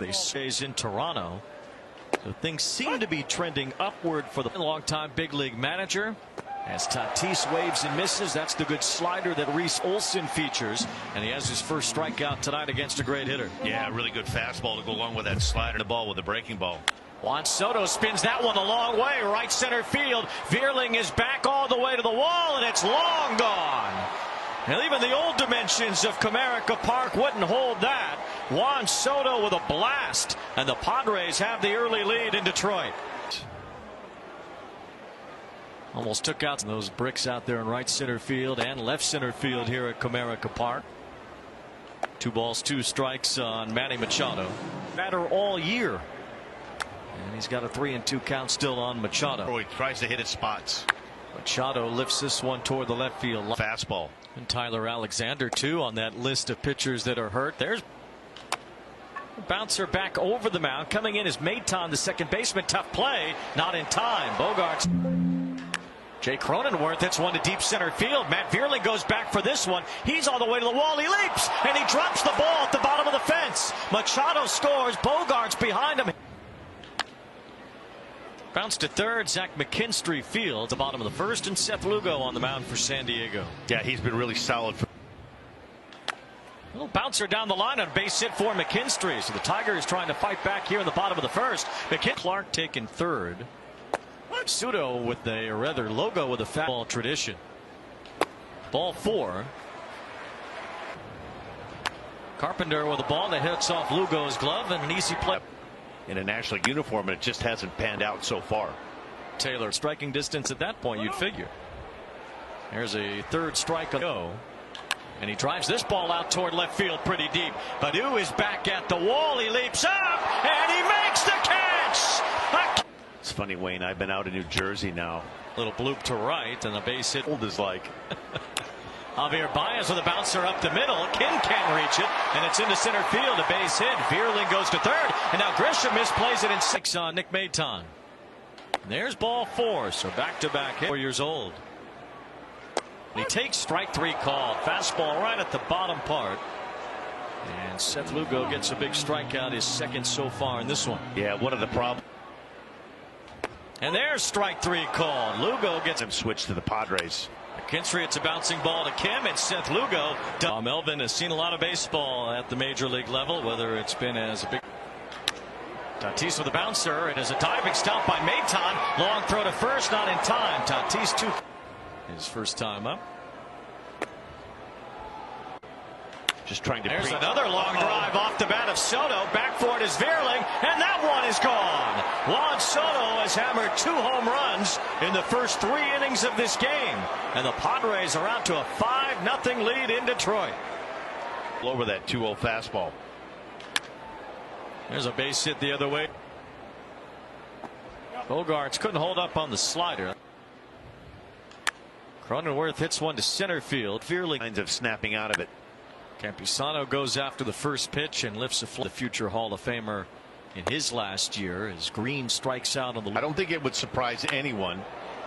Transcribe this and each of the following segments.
They stays in Toronto. So things seem to be trending upward for the longtime big league manager. As Tatis waves and misses, that's the good slider that Reese Olson features, and he has his first strikeout tonight against a great hitter. Yeah, really good fastball to go along with that slider. The ball with the breaking ball. Juan Soto spins that one a long way, right center field. Veerling is back all the way to the wall, and it's long gone. And even the old dimensions of Comerica Park wouldn't hold that. Juan Soto with a blast, and the Padres have the early lead in Detroit. Almost took out those bricks out there in right center field and left center field here at Comerica Park. 2 balls, 2 strikes on Manny Machado. Matter all year. And he's got a 3-2 count still on Machado. Oh, he tries to hit his spots. Machado lifts this one toward the left field. Fastball. And Tyler Alexander too on that list of pitchers that are hurt. There's bouncer back over the mound. Coming in is Maton, the second baseman. Tough play. Not in time. Bogarts. Jay Cronenworth hits one to deep center field. Matt Veerling goes back for this one. He's all the way to the wall. He leaps and he drops the ball at the bottom of the fence. Machado scores. Bogarts behind him. Bounce to third. Zach McKinstry fields the bottom of the first, and Seth Lugo on the mound for San Diego. Yeah, he's been really solid. Little bouncer down the line on a base hit for McKinstry. So the Tigers trying to fight back here in the bottom of the first. Clark taking third. Pseudo with a rather logo with a foul tradition. Ball 4. Carpenter with a ball that hits off Lugo's glove, and an easy play. In a National League uniform, and it just hasn't panned out so far. Taylor striking distance at that point, you'd figure. There's a third strike go. And he drives this ball out toward left field pretty deep. Badu is back at the wall. He leaps up and he makes the catch. It's funny, Wayne, I've been out in New Jersey now. Little bloop to right, and the base hit. Old is like. Javier Baez with a bouncer up the middle. Kim can't reach it, and it's into center field. A base hit. Veerling goes to third, and now Grisham misplays it in 6 on Nick Maton. There's ball 4, so back-to-back hit. 4 years old. And he takes strike 3 called. Fastball right at the bottom part. And Seth Lugo gets a big strikeout, his second so far in this one. Yeah, one of the problems. And there's strike 3 called. Lugo gets him switched to the Padres. McKinstry, it's a bouncing ball to Kim, and Seth Lugo. Melvin has seen a lot of baseball at the major league level, whether it's been as a big. Tatis with a bouncer. It is a diving stop by Maton. Long throw to first, not in time. Tatis 2. His first time up. Just trying to. There's another long drive off the bat of Soto. Back for it is Veerling, and that one is gone. Juan Soto has hammered 2 home runs in the first 3 innings of this game, and the Padres are out to a 5-0 lead in Detroit. Over that 2-0 fastball. There's a base hit the other way. Bogarts couldn't hold up on the slider. Cronenworth hits one to center field. Veerling kinds of snapping out of it. Campisano goes after the first pitch and lifts the future Hall of Famer in his last year as Green strikes out on the. I don't think it would surprise anyone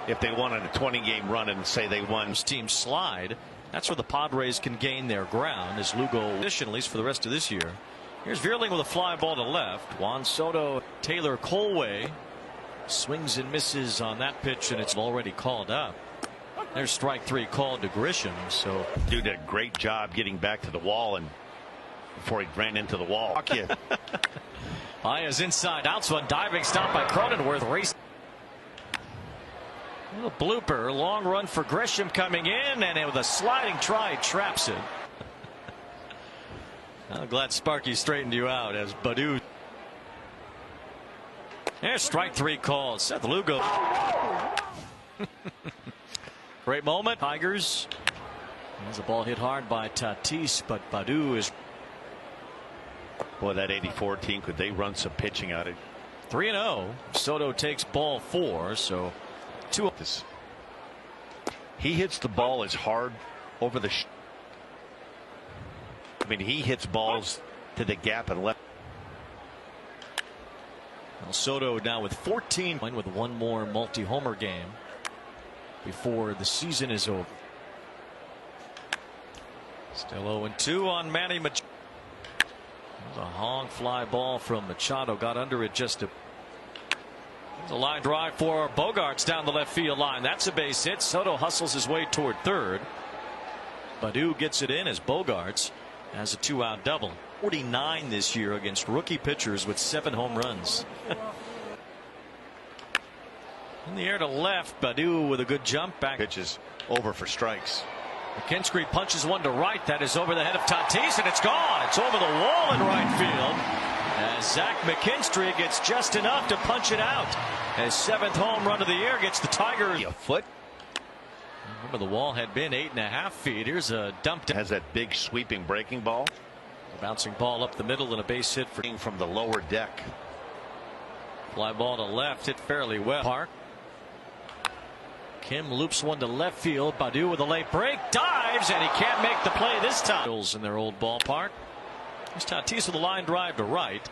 if they won on a 20-game run and say they won. Team slide. That's where the Padres can gain their ground as Lugo, at least for the rest of this year. Here's Veerling with a fly ball to left. Juan Soto, Taylor Colway swings and misses on that pitch, and it's already called up. There's strike 3 called to Grisham. So dude did a great job getting back to the wall, and before he ran into the wall. Baez inside outs, one diving stop by Cronenworth. Race. A little blooper. Long run for Grisham coming in, and with a sliding try traps it. I'm glad Sparky straightened you out as Badu. There's strike 3 called. Seth Lugo. Great moment. Tigers. There's a ball hit hard by Tatis, but Badu is. Boy, that 84 team, could they run some pitching out of it? 3-0. Soto takes ball 4, so 2. He hits the ball as hard over the. I mean, he hits balls to the gap and left. Well, Soto now with 14, with one more multi-homer game before the season is over. Still 0-2 on Manny Machado. A long fly ball from Machado, got under it just a. There's a line drive for Bogaerts down the left field line. That's a base hit. Soto hustles his way toward third. Baddoo gets it in as Bogaerts has a 2-out double. 49 this year against rookie pitchers with 7 home runs. In the air to left, Baddoo with a good jump back. Pitches over for strikes. McKinstry punches one to right. That is over the head of Tatis, and it's gone. It's over the wall in right field. As Zach McKinstry gets just enough to punch it out. His 7th home run of the year gets the Tigers A foot. Remember, the wall had been 8.5 feet. Here's a dump. Has that big sweeping breaking ball. A bouncing ball up the middle and a base hit from the lower deck. Fly ball to left, hit fairly well. Park. Kim loops one to left field. Baddoo with a late break, dives, and he can't make the play this time. In their old ballpark. Here's Tatis with a line drive to right.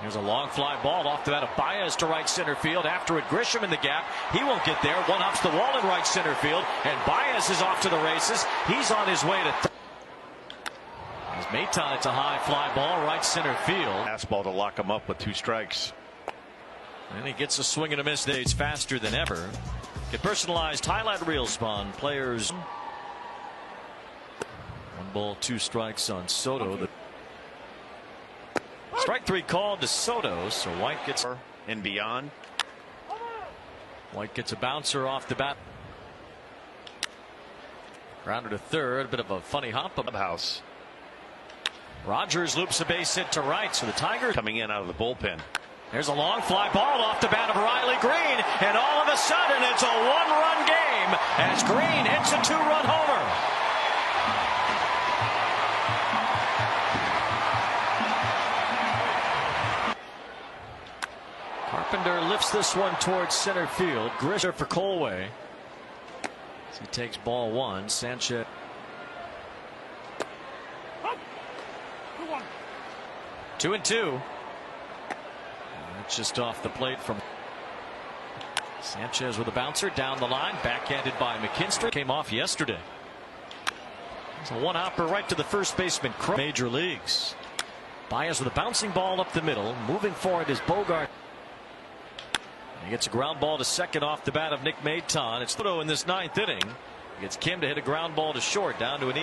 Here's a long fly ball off the bat of Baez to right center field. After it, Grisham in the gap. He won't get there. One hops the wall in right center field, and Baez is off to the races. He's on his way to third. As Maton, it's a high fly ball right center field. Fastball to lock him up with 2 strikes. And he gets a swing and a miss. It's faster than ever. Get personalized highlight reels on players. 1 ball, 2 strikes on Soto. Strike 3 called to Soto, so White gets and beyond. White gets a bouncer off the bat. Grounder to third, a bit of a funny hop. Clubhouse. Rogers loops a base hit to right, so the Tigers coming in out of the bullpen. There's a long fly ball off the bat of Riley Green, and all of a sudden it's a 1-run game as Green hits a 2-run homer. Carpenter lifts this one towards center field. Grisham for Colway. As he takes ball 1. Sanchez. 2-2. That's just off the plate from Sanchez with a bouncer down the line. Backhanded by McKinstry. Came off yesterday. It's a 1-hopper right to the first baseman. Major leagues. Baez with a bouncing ball up the middle. Moving forward is Bogaerts. He gets a ground ball to second off the bat of Nick Maton. It's Soto in this 9th inning. He gets Kim to hit a ground ball to short down to an